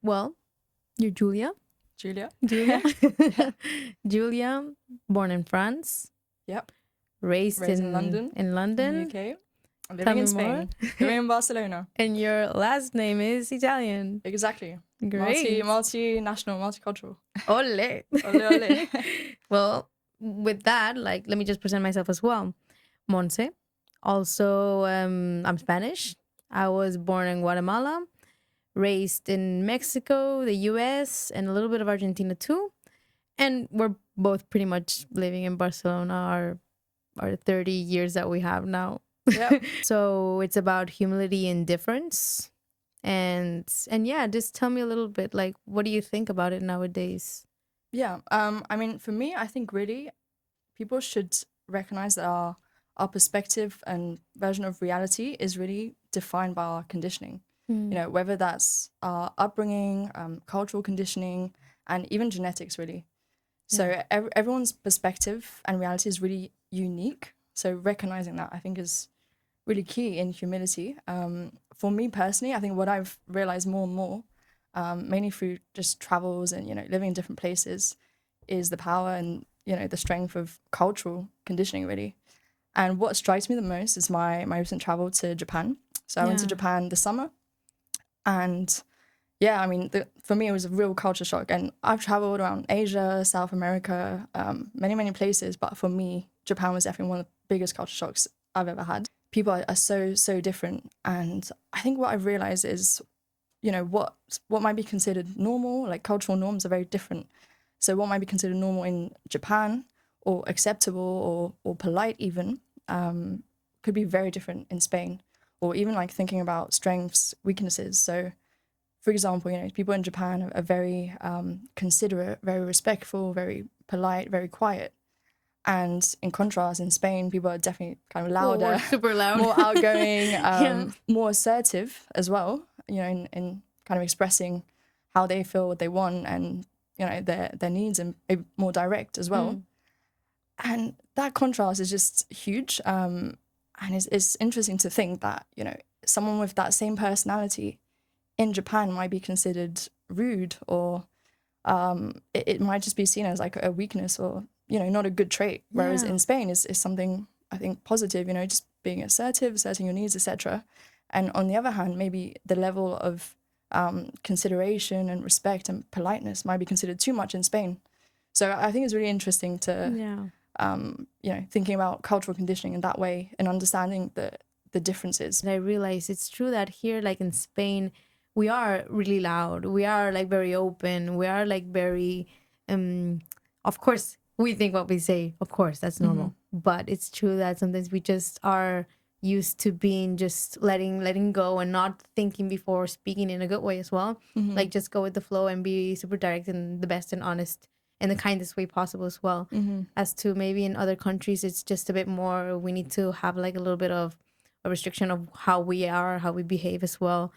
Well, you're Julia. Julia. Julia. Julia, born in France, Yep. raised Raised in in London, in in the London. UK. I'm Tell living me in more. Spain. Living in Barcelona. And your last name is Italian. Exactly. Great. Multinational, multicultural. Ole. Ole, ole. Well, with that, like, let me just present myself as well. Monse. Also, I'm Spanish. I was born in Guatemala, raised in Mexico, the US, and a little bit of Argentina too. And we're both pretty much living in Barcelona our 30 years that we have now. Yep. So it's about humility and difference. And yeah, just tell me a little bit, like, what do you think about it nowadays? Yeah. I mean, for me, I think really people should recognize that our perspective and version of reality is really defined by our conditioning. You know, whether that's our upbringing, cultural conditioning, and even genetics, really. So everyone's perspective and reality is really unique. So recognizing that, I think, is really key in humility. For me personally, I think what I've realized more and more, mainly through just travels and, you know, living in different places, is the power and, you know, the strength of cultural conditioning, really. And what strikes me the most is my recent travel to Japan. So I went to Japan this summer, and yeah, I mean, for me, it was a real culture shock. And I've traveled around Asia, South America, many places. But for me, Japan was definitely one of the biggest culture shocks I've ever had. People are so different. And I think what I've realized is, you know, what might be considered normal, like cultural norms are very different. So what might be considered normal in Japan or acceptable or polite even could be very different in Spain. Or even like thinking about strengths, weaknesses. So for example, you know, people in Japan are very considerate, very respectful, very polite, very quiet. And in contrast, in Spain, people are definitely kind of louder, super loud, more outgoing, more assertive as well, you know, in kind of expressing how they feel, what they want, and, you know, their needs, and maybe more direct as well. And that contrast is just huge. And it's interesting to think that, you know, someone with that same personality in Japan might be considered rude, or it might just be seen as like a weakness, or, you know, not a good trait. Whereas in Spain is something, I think, positive, you know, just being assertive, asserting your needs, etc. And on the other hand, maybe the level of consideration and respect and politeness might be considered too much in Spain. So I think it's really interesting to, you know, thinking about cultural conditioning in that way and understanding the differences. I realize it's true that here, like in Spain, we are really loud. We are like very open. We are like very, of course, we think what we say. Of course, that's normal. But it's true that sometimes we just are used to being just letting go and not thinking before speaking in a good way as well. Like just go with the flow and be super direct and the best and honest in the kindest way possible as well. As to maybe in other countries, it's just a bit more, we need to have like a little bit of a restriction of how we are, how we behave as well.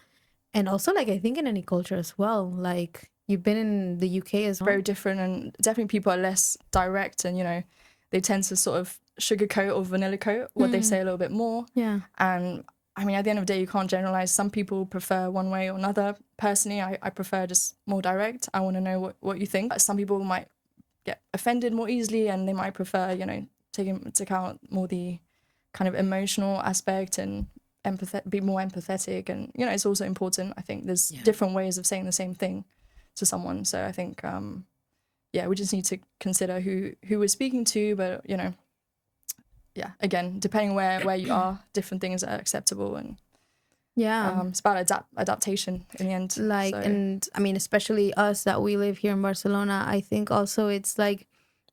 And also, like, I think in any culture as well, like, you've been in the UK as well. Very different, and definitely people are less direct, and, you know, they tend to sort of sugarcoat or vanilla coat what they say a little bit more. Yeah. And I mean, at the end of the day, you can't generalize. Some people prefer one way or another. Personally, I prefer just more direct. I want to know what you think. Some people might get offended more easily, and they might prefer, you know, taking into account more the kind of emotional aspect and be more empathetic. And, you know, it's also important. I think there's different ways of saying the same thing to someone. So I think, we just need to consider who we're speaking to. But, you know, again, depending where you are, different things are acceptable. And it's about adaptation in the end. Like, so. And I mean, especially us that we live here in Barcelona, I think also it's like,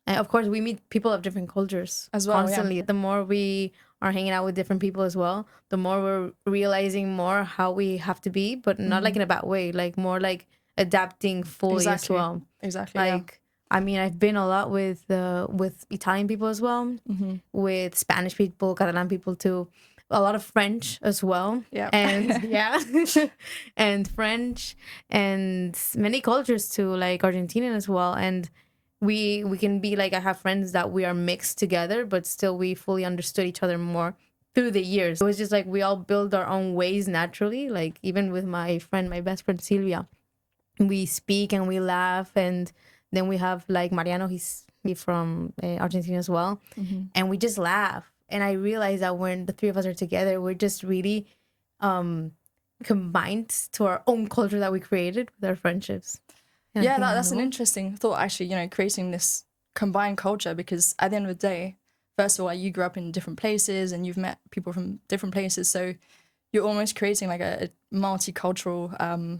of course, we meet people of different cultures as well, constantly. The more we are hanging out with different people as well, the more we're realizing more how we have to be, but not like in a bad way, like more like adapting fully as well. Exactly. Like, I mean, I've been a lot with Italian people as well, with Spanish people, Catalan people too, a lot of French as well. Yeah. And and French and many cultures too, like Argentinian as well. And we can be like, I have friends that we are mixed together, but still we fully understood each other more through the years. It was just like we all build our own ways naturally. Like even with my best friend Silvia, we speak and we laugh. And then we have like Mariano, he's from Argentina as well, and we just laugh. And I realize that when the three of us are together, we're just really combined to our own culture that we created with our friendships. And Yeah, that's an interesting thought, actually, you know, creating this combined culture, because at the end of the day, first of all, you grew up in different places and you've met people from different places. So you're almost creating like a multicultural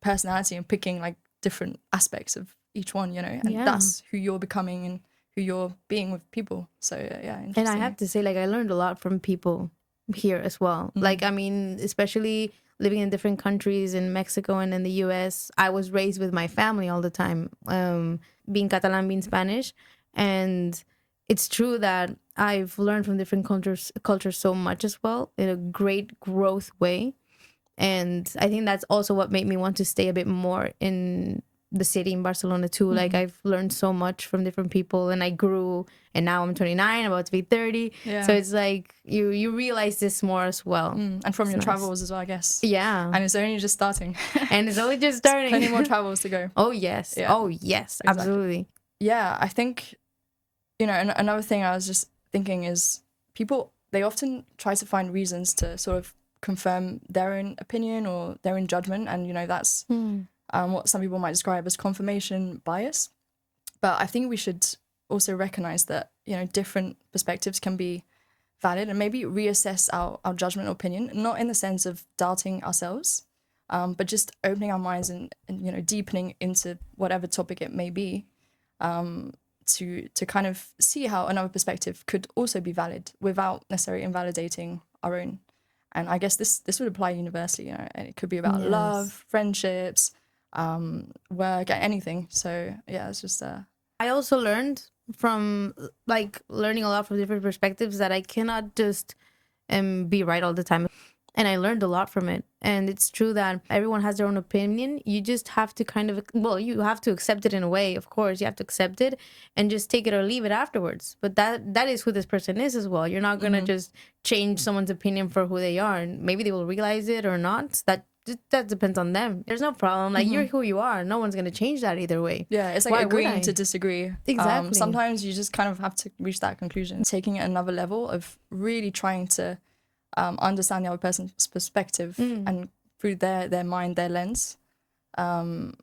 personality and picking like different aspects of each one, you know, and that's who you're becoming and who you're being with people. So yeah, interesting. And I have to say, like, I learned a lot from people here as well. Like, I mean, especially living in different countries, in Mexico and in the US, I was raised with my family all the time, being Catalan, being Spanish. And it's true that I've learned from different cultures so much as well, in a great growth way. And I think that's also what made me want to stay a bit more in the city, in Barcelona too. Like, I've learned so much from different people, and I grew, and now I'm 29, about to be 30. So it's like you realize this more as well. And from your travels as well, I guess. Yeah. And it's only just starting. And it's only just starting. Plenty more travels to go. Oh yes. Yeah. Oh yes. Exactly. Absolutely. Yeah, I think, you know, another thing I was just thinking is people, they often try to find reasons to sort of confirm their own opinion or their own judgment, and you know, that's what some people might describe as confirmation bias. But I think we should also recognize that, you know, different perspectives can be valid, and maybe reassess our judgment or opinion, not in the sense of doubting ourselves, but just opening our minds and you know, deepening into whatever topic it may be, to kind of see how another perspective could also be valid without necessarily invalidating our own. And I guess this would apply universally, you know, and it could be about love, friendships, work, anything. So yeah, it's just I also learned from like learning a lot from different perspectives that I cannot just be right all the time. And I learned a lot from it. And it's true that everyone has their own opinion. You just have to kind of, well, you have to accept it in a way. Of course, you have to accept it and just take it or leave it afterwards. But that is who this person is as well. You're not going to just change someone's opinion for who they are. And maybe they will realize it or not. That depends on them. There's no problem. Like, you're who you are. No one's going to change that either way. Yeah, it's like Why agreeing to disagree. Exactly. Sometimes you just kind of have to reach that conclusion. Taking it another level of really trying to understand the other person's perspective and through their mind, their lens, and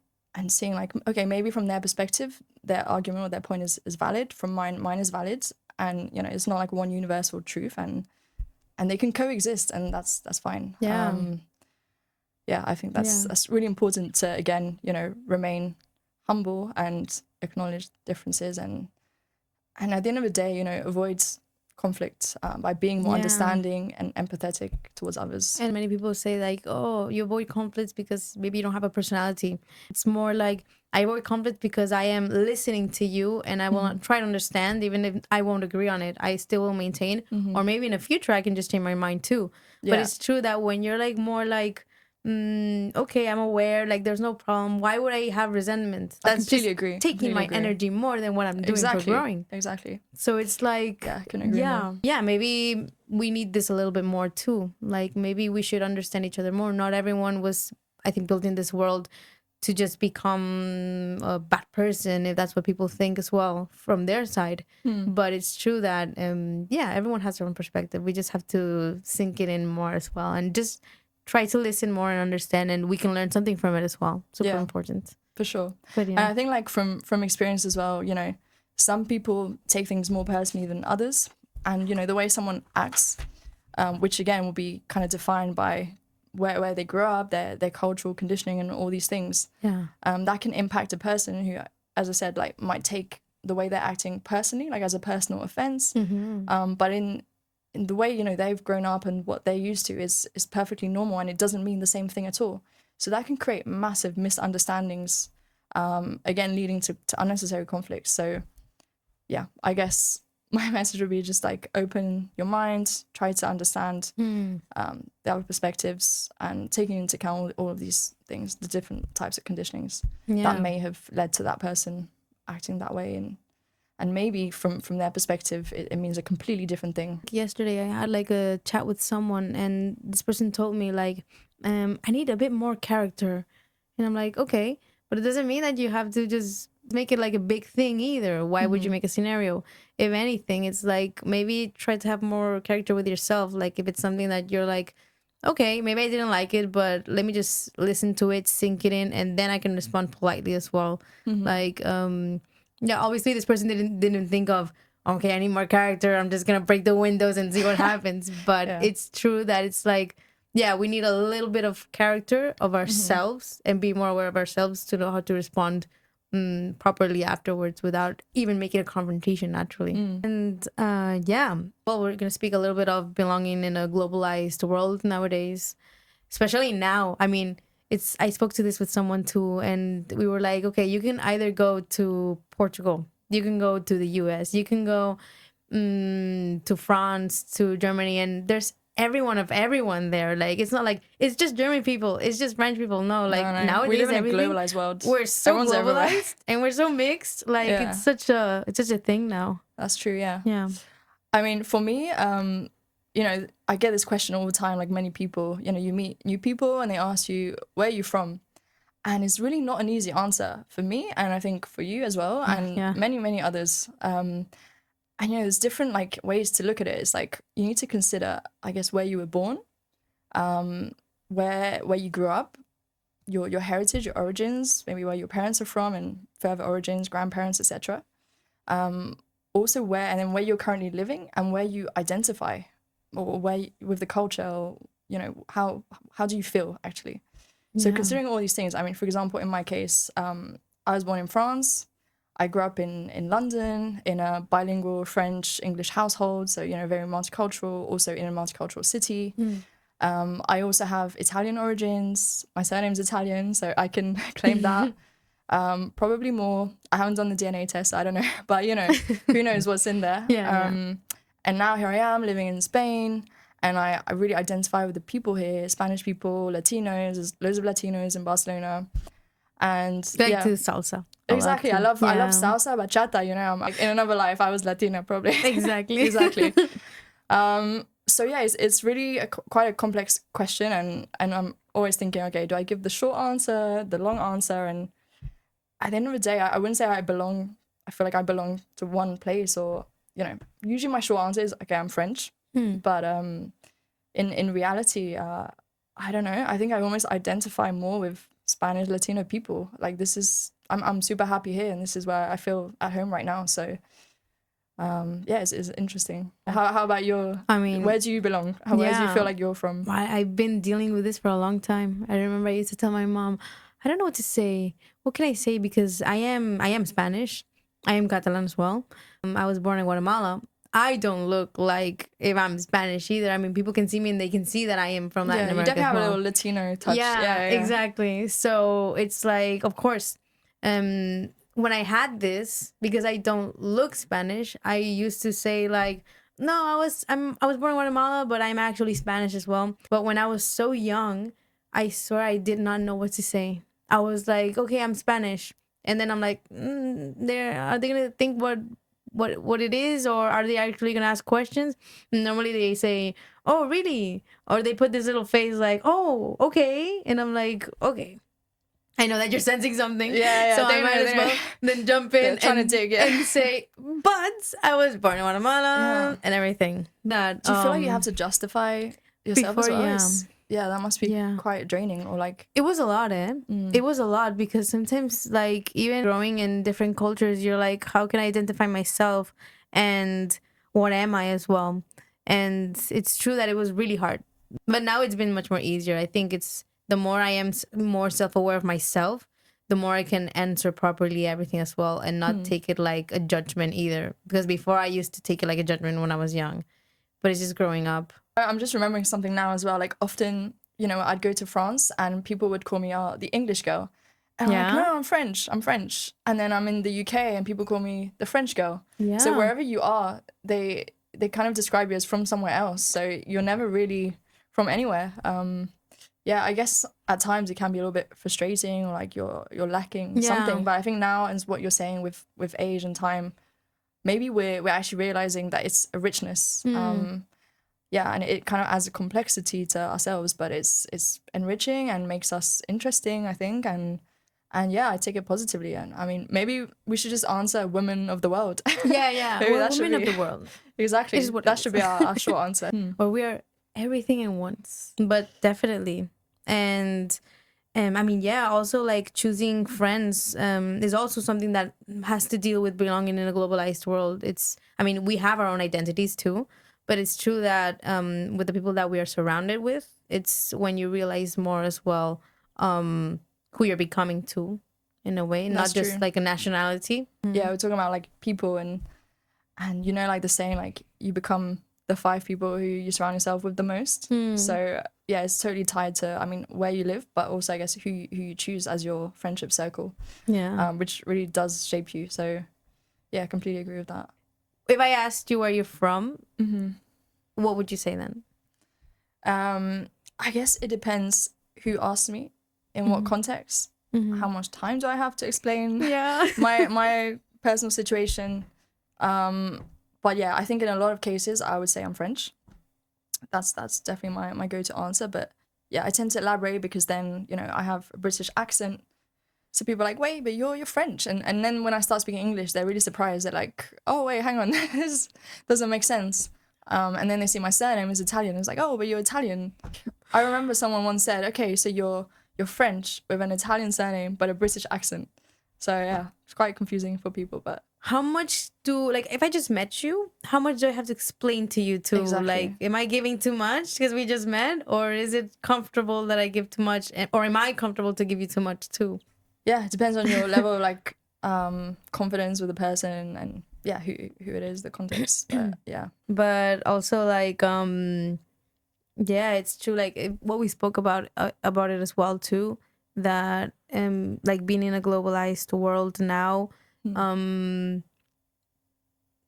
seeing like, okay, maybe from their perspective, their argument or their point is valid. From mine is valid. And, you know, it's not like one universal truth, and they can coexist, and that's fine. Yeah. Yeah, I think that's really important to, again, you know, remain humble and acknowledge differences, and at the end of the day, you know, avoid conflict by being more understanding and empathetic towards others. And many people say like, oh, you avoid conflicts because maybe you don't have a personality. It's more like, I avoid conflict because I am listening to you, and I will try to understand, even if I won't agree on it. I still will maintain, or maybe in the future I can just change my mind too. But it's true that when you're like more like, okay, I'm aware, like there's no problem, why would I have resentment? That's completely agree. Taking my energy more than what I'm doing for growing. Exactly. So it's like, I can agree more. Yeah, maybe we need this a little bit more too. Like, maybe we should understand each other more. Not everyone was, I think, built in this world to just become a bad person, if that's what people think as well from their side. But it's true that everyone has their own perspective. We just have to sink it in more as well, and just try to listen more and understand, and we can learn something from it as well. Super important. For sure. But And I think like from experience as well, you know, some people take things more personally than others. And, you know, the way someone acts, which again will be kind of defined by where they grew up, their cultural conditioning and all these things. Yeah. That can impact a person who, as I said, like might take the way they're acting personally, like as a personal offense. But in the way, you know, they've grown up and what they're used to is perfectly normal, and it doesn't mean the same thing at all. So that can create massive misunderstandings, again, leading to unnecessary conflicts. So yeah, I guess my message would be just like open your mind, try to understand the other perspectives, and taking into account all of these things, the different types of conditionings that may have led to that person acting that way. And maybe from their perspective, it means a completely different thing. Yesterday, I had like a chat with someone, and this person told me like, I need a bit more character. And I'm like, okay, but it doesn't mean that you have to just make it like a big thing either. Why would you make a scenario? If anything, it's like maybe try to have more character with yourself. Like if it's something that you're like, okay, maybe I didn't like it, but let me just listen to it, sink it in, and then I can respond politely as well. Like, yeah, obviously this person didn't think of, okay, I need more character. I'm just gonna break the windows and see what happens. But Yeah. it's true that it's like, yeah, we need a little bit of character of ourselves and be more aware of ourselves to know how to respond properly afterwards without even making a confrontation naturally. And yeah, well, we're going to speak a little bit of belonging in a globalized world nowadays, especially now. I mean, I spoke to this with someone too, and we were like, okay, you can either go to Portugal, you can go to the US, you can go to France, to Germany, and there's everyone there. Like it's not like it's just German people, it's just French people. No, like No. nowadays We live in a everything, globalized world. we're so Everyone's everywhere. globalized and we're so mixed. Like Yeah. it's such a thing now. That's true, yeah. Yeah. I mean, for me, you know, I get this question all the time, like many people, you know, you meet new people and they ask you, where are you from? And it's really not an easy answer for me, and I think for you as well, and Yeah. many others. And you know, there's different like ways to look at it. It's like you need to consider, I guess, where you were born, where you grew up, your heritage, your origins, maybe where your parents are from, and further origins, grandparents, etc. Also where you're currently living and where you identify, or with the culture, or, you know, how do you feel actually. So considering all these things, I mean, for example, in my case, I was born in France. I grew up in London in a bilingual French-English household, so, you know, very multicultural, also in a multicultural city. I also have Italian origins. My surname's Italian, so I can claim that. Probably more. I haven't done the DNA test, I don't know, but, you know, who knows what's in there. And now here I am living in Spain, and I really identify with the people here, Spanish people, Latinos. There's loads of Latinos in Barcelona. And Like to salsa. Exactly. I love salsa, bachata, you know. I'm like, in another life I was Latina probably. Exactly. Exactly. So yeah, it's really quite a complex question, and I'm always thinking, okay, do I give the short answer, the long answer? And at the end of the day, I wouldn't say I feel like I belong to one place, or, you know, usually my short answer is, okay, I'm French. But in reality, I don't know. I think I almost identify more with Spanish Latino people. Like I'm super happy here, and this is where I feel at home right now. So yeah, it's interesting. How about I mean, where do you belong? Where do you feel like you're from? I've been dealing with this for a long time. I remember I used to tell my mom, I don't know what to say. What can I say? Because I am Spanish. I am Catalan as well. I was born in Guatemala. I don't look like if I'm Spanish either. I mean, people can see me and they can see that I am from Latin America. You definitely have a little Latino touch. Yeah, exactly. So it's like, of course, when I had this, because I don't look Spanish, I used to say like, no, I was born in Guatemala, but I'm actually Spanish as well. But when I was so young, I swear I did not know what to say. I was like, okay, I'm Spanish, and then I'm like, are they gonna think what it is, or are they actually gonna ask questions? And normally they say, oh really, or they put this little face like, oh okay, and I'm like, okay, I know that you're sensing something, so I might as well then jump in and say, but I was born in Guatemala and everything. That do you feel like you have to justify yourself as well? Yeah, that must be quite draining, or like... It was a lot, It was a lot, because sometimes, like, even growing in different cultures, you're like, how can I identify myself, and what am I as well? And it's true that it was really hard. But now it's been much more easier. I think it's the more I am more self-aware of myself, the more I can answer properly everything as well, and not take it like a judgment either. Because before I used to take it like a judgment when I was young. But it's just growing up. I'm just remembering something now as well. Like, often, you know, I'd go to France and people would call me the English girl. And I'm like, no, I'm French. And then I'm in the UK and people call me the French girl. Yeah. So wherever you are, they kind of describe you as from somewhere else. So you're never really from anywhere. Yeah, I guess at times it can be a little bit frustrating, or like you're lacking something. But I think now, as what you're saying with age and time, maybe we're actually realizing that it's a richness. yeah, and it kind of adds a complexity to ourselves, but it's enriching and makes us interesting, I think, and yeah, I take it positively. And I mean, maybe we should just answer women of the world. Yeah. Maybe We're that should women of be the world. exactly, It is what that it should is. be our short answer. Or we are everything in once. But definitely. And I mean, yeah, also like choosing friends is also something that has to deal with belonging in a globalized world. I mean, we have our own identities too, but it's true that with the people that we are surrounded with, it's when you realize more as well who you're becoming to, in a way, not That's just true. like a nationality. Yeah, we're talking about like people, and you know, like the saying, like you become the 5 people who you surround yourself with the most. So yeah, it's totally tied to, I mean, where you live, but also I guess who you choose as your friendship circle, Yeah. which really does shape you. So yeah, I completely agree with that. If I asked you where you're from, what would you say then? I guess it depends who asks me, in what context, how much time do I have to explain Yeah. my personal situation. But yeah, I think in a lot of cases I would say I'm French. That's definitely my go-to answer. But yeah, I tend to elaborate because then, you know, I have a British accent. So people are like, wait, but you're French. And then when I start speaking English, they're really surprised. They're like, oh, wait, hang on. This doesn't make sense. And then they see my surname is Italian. It's like, oh, but you're Italian. I remember someone once said, okay, so you're French with an Italian surname, but a British accent. So yeah, it's quite confusing for people, but How much do, like, if I just met you, how much do I have to explain to you to, exactly. like, am I giving too much because we just met, or is it comfortable that I give too much, or am I comfortable to give you too much too? Yeah, it depends on your level of like confidence with the person, and yeah, who it is, the context. But yeah. But also like yeah, it's true, like what we spoke about it as well too, that like being in a globalized world now,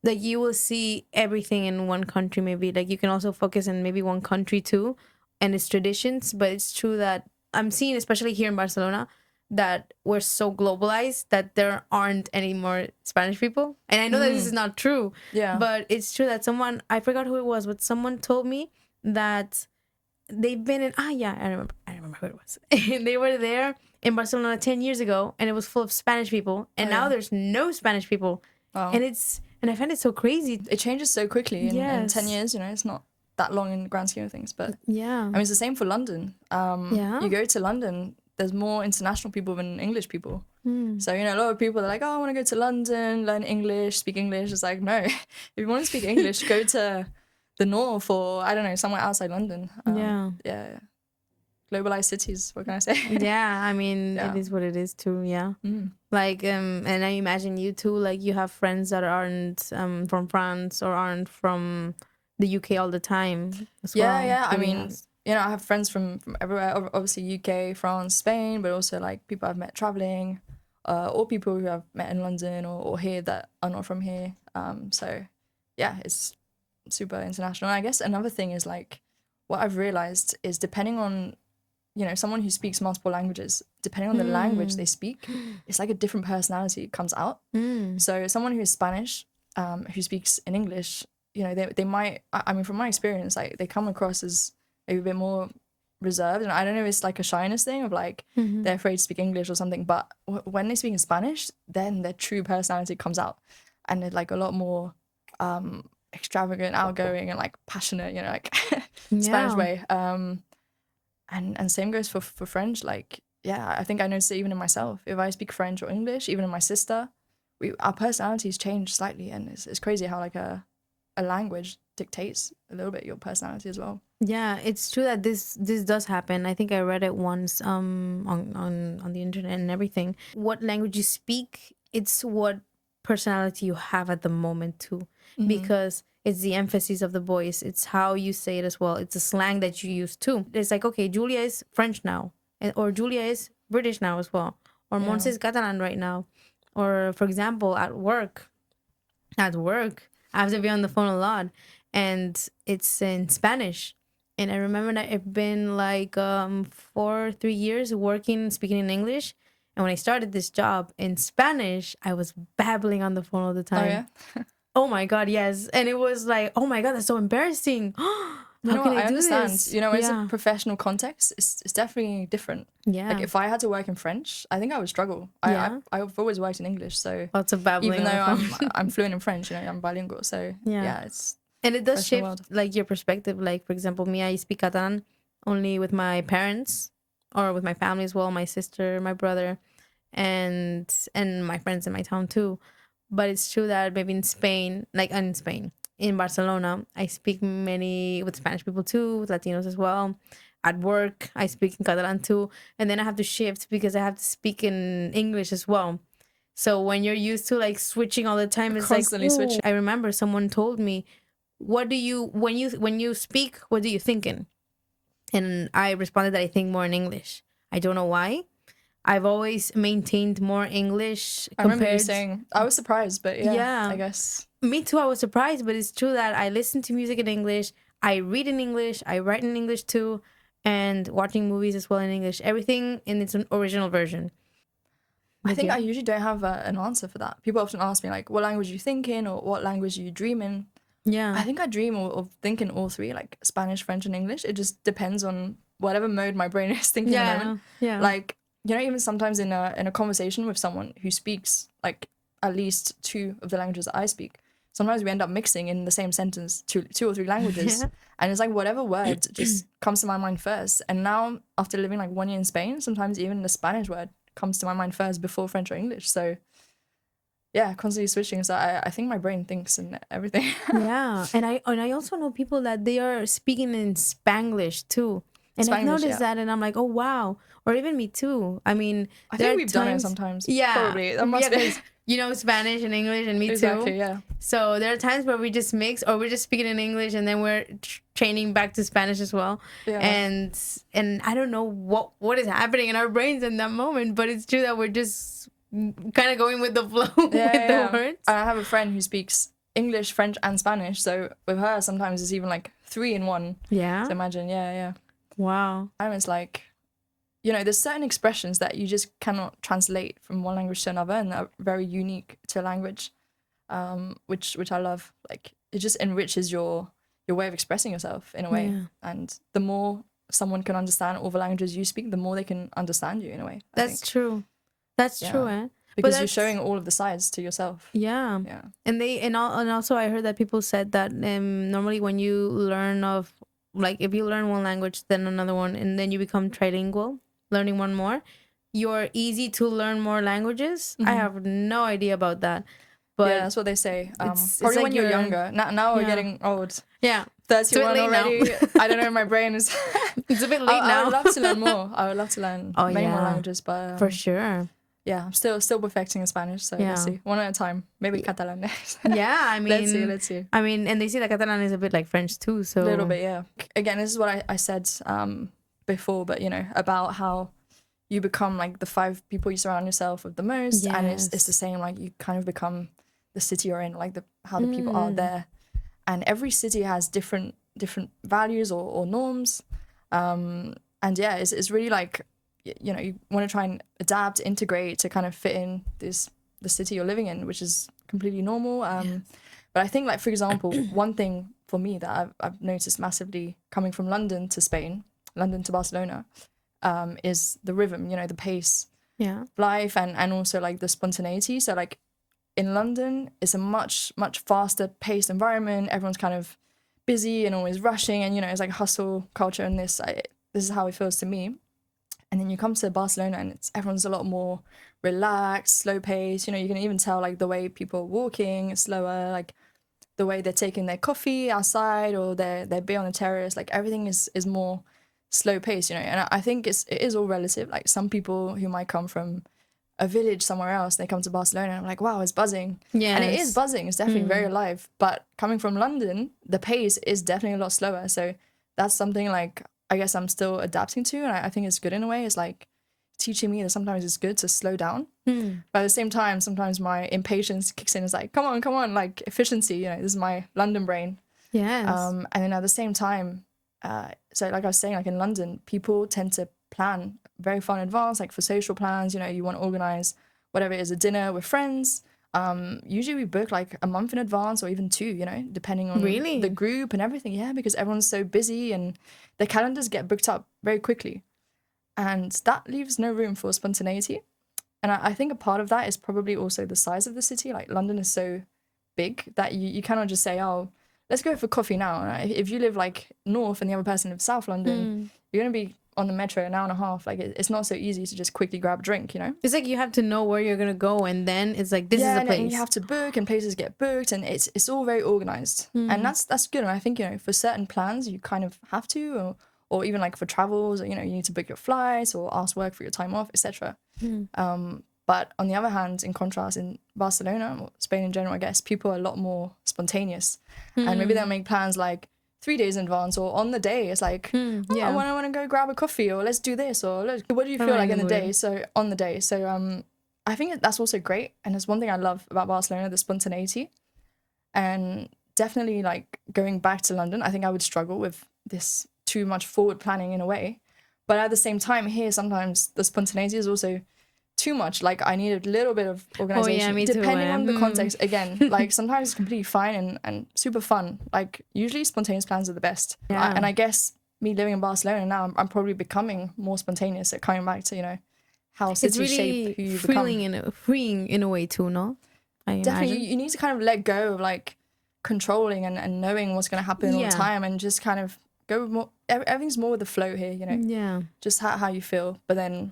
like you will see everything in one country. Maybe like you can also focus in maybe one country too and its traditions, but it's true that I'm seeing, especially here in Barcelona, that we're so globalized that there aren't any more Spanish people. And I know that this is not true, Yeah. but it's true that someone, I forgot who it was, but someone told me that they've been in, yeah, I remember who it was. They were there in Barcelona 10 years ago and it was full of Spanish people, and now there's no Spanish people. Wow. And I find it so crazy. It changes so quickly in Yes. 10 years, you know, it's not that long in the grand scheme of things. But Yeah. I mean, it's the same for London. Yeah. You go to London, there's more international people than English people. So, you know, a lot of people are like, oh, I want to go to London, learn English, speak English. It's like, no, if you want to speak English, go to the north or, I don't know, somewhere outside London. Yeah. Globalized cities, what can I say? Yeah, I mean, Yeah. it is what it is too. Yeah. Like and I imagine you too, like you have friends that aren't from France or aren't from the UK all the time as well. Yeah. I to be mean, honest. you know, I have friends from everywhere, obviously UK, France, Spain, but also like people I've met traveling, or people who I've met in London or here that are not from here. So yeah, it's super international. And I guess another thing is like, what I've realized is depending on, you know, someone who speaks multiple languages, depending on the language they speak, it's like a different personality comes out. So someone who is Spanish, who speaks in English, you know, they might, I mean, from my experience, like they come across as maybe a bit more reserved. And I don't know if it's like a shyness thing of like they're afraid to speak English or something. But when they speak in Spanish, then their true personality comes out. And they're like a lot more extravagant, outgoing, and like passionate, you know, like Spanish way. And same goes for French. Like, yeah, I think I notice it even in myself. If I speak French or English, even in my sister, our personalities change slightly, and it's crazy how like a language dictates a little bit your personality as well. Yeah, it's true that this does happen. I think I read it once on the internet and everything. What language you speak, it's what personality you have at the moment too, because it's the emphasis of the voice. It's how you say it as well. It's the slang that you use too. It's like, okay, Julia is French now, or Julia is British now as well, or Mons is Catalan right now, or for example, at work, I have to be on the phone a lot, and it's in Spanish. And I remember that I've been like 3 years working, speaking in English. And when I started this job in Spanish, I was babbling on the phone all the time. Oh yeah. Oh my God, yes. And it was like, oh my God, that's so embarrassing. You How know can what? I I do understand. this? You know, as a Yeah. professional context, it's definitely different. Yeah. Like if I had to work in French, I think I would struggle. Yeah. I've always worked in English, so Lots of babbling even on the though phone. I'm fluent in French, you know, I'm bilingual. So Yeah. yeah, it's And it does fresh in the shift world. like your perspective. Like for example, me, I speak Catalan only with my parents or with my family as well, my sister, my brother, and my friends in my town too. But it's true that maybe in Spain, like in Spain, in Barcelona, I speak many with Spanish people too, with Latinos as well. At work, I speak in Catalan too, and then I have to shift because I have to speak in English as well. So when you're used to like switching all the time, it's like, Constantly ooh. switching. I remember someone told me, "What do you when you speak? What do you think in?" And I responded that I think more in English. I don't know why. I've always maintained more English I remember you compared. saying I was surprised, but yeah, Yeah, I guess me too. I was surprised, but it's true that I listen to music in English. I read in English. I write in English too, and watching movies as well in English. Everything in its original version. I But think yeah, I usually don't have an answer for that. People often ask me like, "What language are you thinking?" or "What language are you dreaming?" yeah, I think I dream of thinking all three, like Spanish, French, and English. It just depends on whatever mode my brain is thinking in the yeah, moment. yeah, Like, you know, even sometimes in a conversation with someone who speaks like at least two of the languages that I speak, sometimes we end up mixing in the same sentence two or three languages. yeah. And it's like whatever word just comes to my mind first. And now after living like 1 year in Spain, sometimes even the Spanish word comes to my mind first before French or English. So yeah, constantly switching. So I think my brain thinks and everything. Yeah, and I also know people that they are speaking in Spanglish too, and I've Spanglish, noticed yeah. that, and I'm like, oh wow, or even me too. I mean, I there think are we've done it times, sometimes. yeah, Probably. That yeah, must be. because you know Spanish and English, and me too. Exactly, yeah. So there are times where we just mix, or we're just speaking in English, and then we're training back to Spanish as well. Yeah. And I don't know what is happening in our brains in that moment, but it's true that we're just kind of going with the flow Yeah, with the yeah. words. And I have a friend who speaks English, French, and Spanish. So with her, sometimes it's even like three in one. Yeah. So imagine, yeah, yeah. Wow. And it's like, you know, there's certain expressions that you just cannot translate from one language to another and are very unique to a language, which I love. Like, it just enriches your way of expressing yourself in a way. Yeah. And the more someone can understand all the languages you speak, the more they can understand you in a way, I That's think. true. That's Yeah. true, eh? But Because you're that's showing all of the sides to yourself. yeah. Yeah. And also I heard that people said that normally when you learn of like if you learn one language then another one and then you become trilingual, learning one more, you're easy to learn more languages. I have no idea about that. Yeah, But that's what they say. it's Probably like when you're you're younger. Now we're yeah. getting old. Yeah. It's a bit 31 late now. already. I don't know. My brain is. It's a bit late I now. would love to learn more. I would love to learn Oh many more yeah. languages, but For sure. yeah, I'm still perfecting Spanish. So let's Yeah. see, one at a time. Maybe Catalan next. Yeah, I mean Let's see. I mean and they say that Catalan is a bit like French too, so A little bit, yeah. Again, this is what I said before, but you know about how you become like the 5 people you surround yourself with the most, and it's the Yes. same. Like you kind of become the city you're in, like how the people are Mm. there, and every city has different values or norms, and yeah, it's really like you know you want to try and adapt, integrate to kind of fit in the city you're living in, which is completely normal. But I think like for example, one thing for me that I've noticed massively coming from London to Spain, London to Barcelona, is the rhythm, you know, the pace Yeah. of life, and also like the spontaneity. So like in London, it's a much faster paced environment. Everyone's kind of busy and always rushing, and you know it's like hustle culture. And this is how it feels to me. And then you come to Barcelona, and everyone's a lot more relaxed, slow paced. You know, you can even tell like the way people are walking slower, like the way they're taking their coffee outside or their beer on the terrace. Like everything is more slow paced. You know, and I think it is all relative. Like some people who might come from a village somewhere else, they come to Barcelona and I'm like, wow, it's buzzing. Yes. And it is buzzing, it's definitely very alive. But coming from London, the pace is definitely a lot slower. So that's something like I guess I'm still adapting to, and I think it's good in a way. It's like teaching me that sometimes it's good to slow down. But at the same time, sometimes my impatience kicks in. It's like, come on, like efficiency, you know, this is my London brain. Yes. And then at the same time, so like I was saying, like in London, people tend to plan very far in advance, like for social plans, you know, you want to organize whatever it is, a dinner with friends. Usually we book like a month in advance or even 2, you know, depending on Really? the group and everything. Yeah, because everyone's so busy and the calendars get booked up very quickly. And that leaves no room for spontaneity. And I think a part of that is probably also the size of the city. Like London is so big that you cannot just say, oh, let's go for coffee now. If you live like north and the other person lives south London, you're going to be on the metro an hour and a half. Like it's not so easy to just quickly grab a drink, you know? It's like you have to know where you're going to go, and then it's like, this is a And place. you have to book and places get booked and it's all very organized. And that's good. And I think, you know, for certain plans, you kind of have to, or even like for travels, you know, you need to book your flights or ask work for your time off, etc. But on the other hand, in contrast, in Barcelona or Spain in general, I guess people are a lot more spontaneous, and maybe they'll make plans like 3 days in advance or on the day. It's like, oh, I want to go grab a coffee, or let's do this, or what do you feel like in the day? So on the day. So I think that's also great, and it's one thing I love about Barcelona, the spontaneity, and definitely like going back to London, I think I would struggle with this too much forward planning in a way, but at the same time here sometimes the spontaneity is also too much. Like I need a little bit of organization, me depending too, on the context. Again, like sometimes it's completely fine and super fun. Like usually spontaneous plans are the best. And I guess me living in Barcelona now, I'm probably becoming more spontaneous at coming back to, you know, how cities it's really shape who you freeing in a way too, no? I Definitely, imagine. you need to kind of let go of like controlling and knowing what's going to happen all the time, and just kind of go with more. Everything's more with the flow here, you know. Yeah. Just how you feel, but then.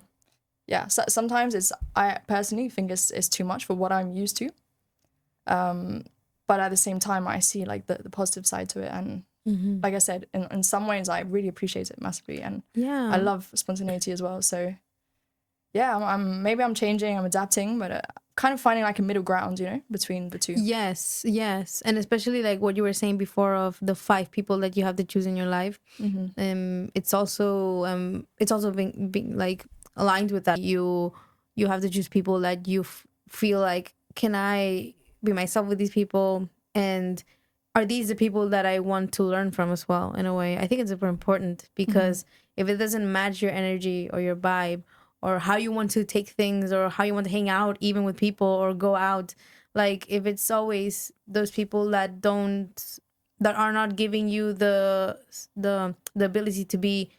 Yeah, so sometimes I personally think it's too much for what I'm used to. But at the same time, I see like the positive side to it. And like I said, in some ways, I really appreciate it massively. And I love spontaneity as well. So yeah, maybe I'm changing, I'm adapting, but kind of finding like a middle ground, you know, between the two. Yes. And especially like what you were saying before of the 5 people that you have to choose in your life. It's also being like aligned with that. You have to choose people that you feel like, can I be myself with these people, and are these the people that I want to learn from as well? In a way, I think it's super important, because if it doesn't match your energy or your vibe or how you want to take things or how you want to hang out even with people or go out, like if it's always those people that are not giving you the ability to be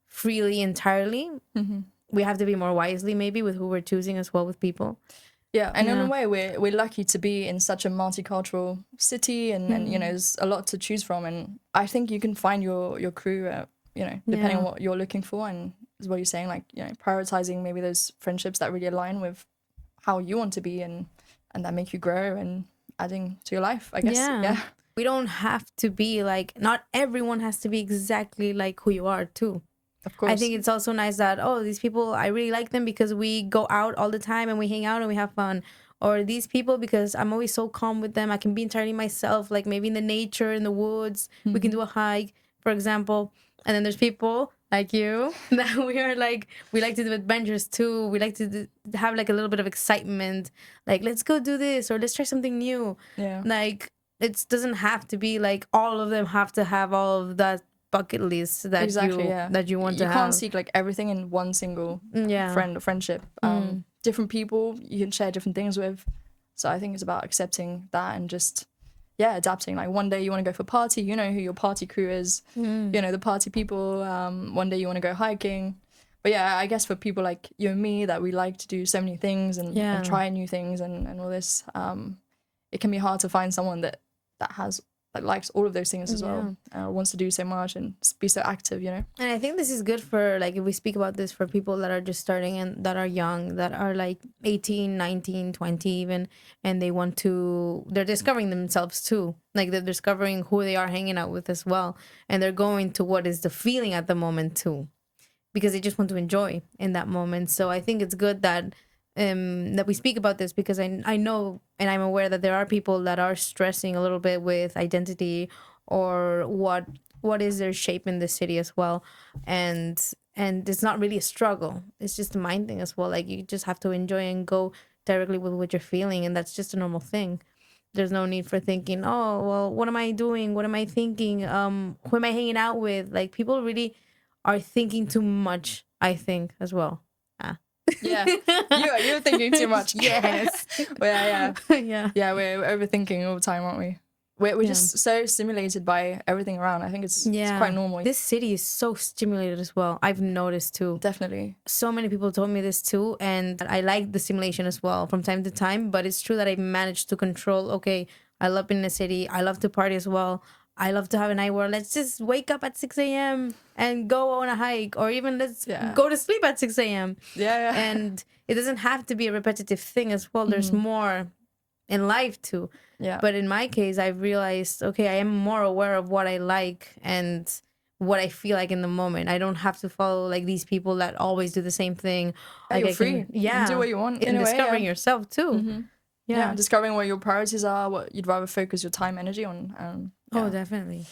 freely entirely, we have to be more wisely maybe with who we're choosing as well with people. Yeah, and in a way, we're lucky to be in such a multicultural city, and you know, there's a lot to choose from, and I think you can find your crew, you know, depending on what you're looking for, and is what you're saying, like, you know, prioritizing maybe those friendships that really align with how you want to be, and that make you grow and adding to your life, I guess. Yeah. We don't have to be like, not everyone has to be exactly like who you are too. Of course. I think it's also nice that, oh, these people, I really like them because we go out all the time and we hang out and we have fun. Or these people, because I'm always so calm with them, I can be entirely myself, like maybe in the nature, in the woods, we can do a hike, for example. And then there's people like you that we like to do adventures too. We like to have like a little bit of excitement, like let's go do this or let's try something new. Like it doesn't have to be like all of them have to have all of that bucket list that you want to have. You can't seek like everything in one single friend or friendship. Different people you can share different things with. So I think it's about accepting that and just adapting. Like one day you want to go for a party, you know who your party crew is, you know the party people. One day you want to go hiking. But yeah, I guess for people like you and me that we like to do so many things and try new things and all this, it can be hard to find someone that has likes all of those things as well, wants to do so much and be so active, you know. And I think this is good for, like, if we speak about this for people that are just starting and that are young, that are like 18, 19, 20 even, and they're discovering themselves too. Like they're discovering who they are hanging out with as well. And they're going to what is the feeling at the moment too, because they just want to enjoy in that moment. So I think it's good that we speak about this, because I know and I'm aware that there are people that are stressing a little bit with identity or what is their shape in the city as well, and it's not really a struggle, it's just a mind thing as well. Like you just have to enjoy and go directly with what you're feeling, and that's just a normal thing. There's no need for thinking, oh well, what am I doing, what am I thinking, who am I hanging out with? Like people really are thinking too much, I think, as well. Yeah, you're thinking too much. Yes. Yeah. Yeah. Yeah, we're overthinking all the time, aren't we? We're just so stimulated by everything around. I think it's quite normal. This city is so stimulated as well. I've noticed too. Definitely. So many people told me this too, and I like the stimulation as well from time to time. But it's true that I managed to control. Okay, I love being in the city. I love to party as well. I love to have a night where let's just wake up at 6 a.m. and go on a hike, or even let's go to sleep at 6 a.m. Yeah. And it doesn't have to be a repetitive thing as well. There's more in life too. Yeah. But in my case, I realized, okay, I am more aware of what I like and what I feel like in the moment. I don't have to follow like these people that always do the same thing. Yeah, like you're free. You can do what you want. And discovering yourself too. Yeah, discovering what your priorities are, what you'd rather focus your time, energy on. Oh, definitely.